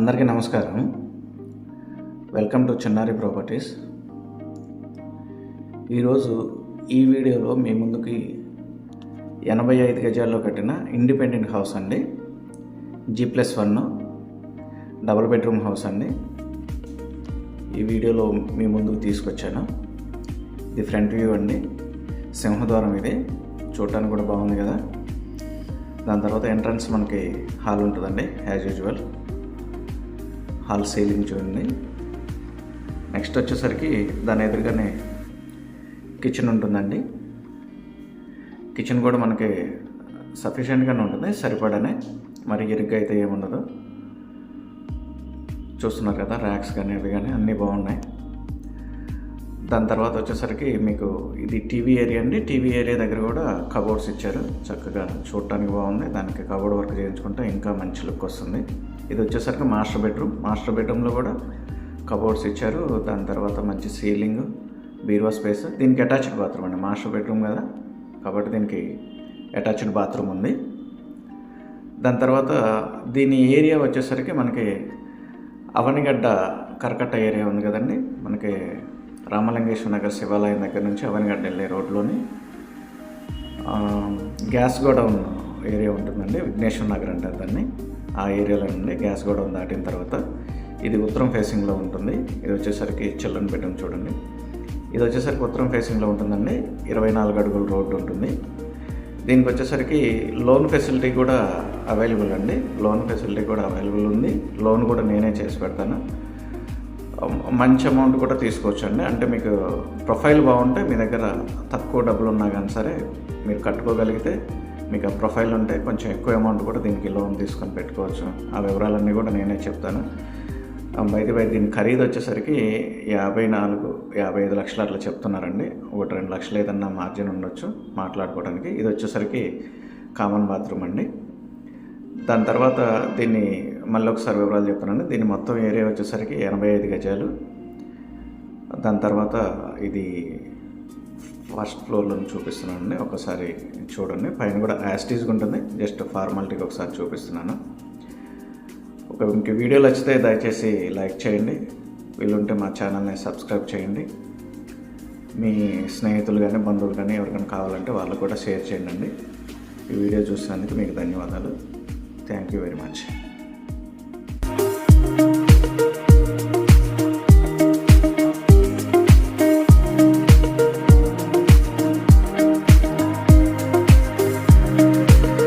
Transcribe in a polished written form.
అందరికీ నమస్కారం. Welcome to చిన్నారి ప్రాపర్టీస్. ఈరోజు ఈ వీడియోలో మీ ముందుకి 85 గజాల్లో కట్టిన ఇండిపెండెంట్ హౌస్ అండి. G+1 డబుల్ బెడ్రూమ్ హౌస్ అండి. ఈ వీడియోలో మీ ముందుకు తీసుకొచ్చాను. ఇది ఫ్రంట్ వ్యూ అండి. సింహద్వారం ఇది చూడటానికి కూడా బాగుంది కదా. దాని తర్వాత ఎంట్రన్స్ మనకి హాల్ ఉంటుందండి. యాజ్ యూజువల్ హాల్ సీలింగ్ చూడండి. నెక్స్ట్ వచ్చేసరికి దాని ఎదురుగానే కిచెన్ ఉంటుందండి. కిచెన్ కూడా మనకి సఫిషియెంట్గానే ఉంటుంది, సరిపడానే, మరి ఇరుగ్గా అయితే ఏముండదు. చూస్తున్నారు కదా, ర్యాక్స్ కానీ అవి కానీ అన్నీ బాగున్నాయి. దాని తర్వాత వచ్చేసరికి మీకు ఇది టీవీ ఏరియా అండి. టీవీ ఏరియా దగ్గర కూడా కబోర్డ్స్ ఇచ్చారు, చక్కగా చూడటానికి బాగుంది. దానికి కబోర్డ్ వర్క్ చేయించుకుంటే ఇంకా మంచి లుక్ వస్తుంది. ఇది వచ్చేసరికి మాస్టర్ బెడ్రూమ్లో కూడా కబోర్డ్స్ ఇచ్చారు. దాని తర్వాత మంచి సీలింగ్, బీరువా స్పేస్. దీనికి అటాచ్డ్ బాత్రూమ్ అండి. మాస్టర్ బెడ్రూమ్ కదా కాబట్టి దీనికి అటాచ్డ్ బాత్రూమ్ ఉంది. దాని తర్వాత దీని ఏరియా వచ్చేసరికి మనకి అవనిగడ్డ కరకట్ట ఏరియా ఉంది కదండి. మనకి రామలింగేశ్వర నగర్ శివాలయం దగ్గర నుంచి అవనిగడ్డ వెళ్ళే రోడ్లోని గ్యాస్ గోడౌన్ ఏరియా ఉంటుందండి. విఘ్నేశ్వర నగర్ అంటారు దాన్ని. ఆ ఏరియాలో నుండి గ్యాస్ గోడౌన్ దాటిన తర్వాత ఇది ఉత్తరం ఫేసింగ్లో ఉంటుంది. ఇది వచ్చేసరికి చిల్డ్రన్ బెడ్రూమ్ చూడండి. ఇది వచ్చేసరికి ఉత్తరం ఫేసింగ్లో ఉంటుందండి. 24 అడుగుల రోడ్డు ఉంటుంది. దీనికి వచ్చేసరికి లోన్ ఫెసిలిటీ కూడా అవైలబుల్ అండి. లోన్ ఫెసిలిటీ కూడా అవైలబుల్ ఉంది. లోన్ కూడా నేనే చేసి పెడతాను. మంచి అమౌంట్ కూడా తీసుకోవచ్చు అండి. అంటే మీకు ప్రొఫైల్ బాగుంటే, మీ దగ్గర తక్కువ డబ్బులు ఉన్నా కానీ సరే మీరు కట్టుకోగలిగితే, మీకు ఆ ప్రొఫైల్ ఉంటే కొంచెం ఎక్కువ అమౌంట్ కూడా దీనికి లోన్ తీసుకొని పెట్టుకోవచ్చు. ఆ వివరాలన్నీ కూడా నేనే చెప్తాను. బయట దీని ఖరీదు వచ్చేసరికి 54-55 లక్షలు అట్లా చెప్తున్నారండి. 1-2 లక్షలు ఏదన్నా మార్జిన్ ఉండొచ్చు మాట్లాడుకోవడానికి. ఇది వచ్చేసరికి కామన్ బాత్రూమ్ అండి. దాని తర్వాత దీన్ని మళ్ళీ ఒకసారి వివరాలు చెప్తానండి. దీని మొత్తం ఏరియా వచ్చేసరికి 85 గజాలు. దాని తర్వాత ఇది ఫస్ట్ ఫ్లోర్లో చూపిస్తున్నానండి. ఒకసారి చూడండి. పైన కూడా యాస్టీస్గా ఉంటుంది. జస్ట్ ఫార్మాలిటీకి ఒకసారి చూపిస్తున్నాను. ఇంక వీడియో నచ్చితే దయచేసి లైక్ చేయండి. వీలుంటే మా ఛానల్ని సబ్స్క్రైబ్ చేయండి. మీ స్నేహితులు కానీ బంధువులు కానీ ఎవరికైనా కావాలంటే వాళ్ళు కూడా షేర్ చేయండి. ఈ వీడియో చూసినందుకు మీకు ధన్యవాదాలు. Thank you very much.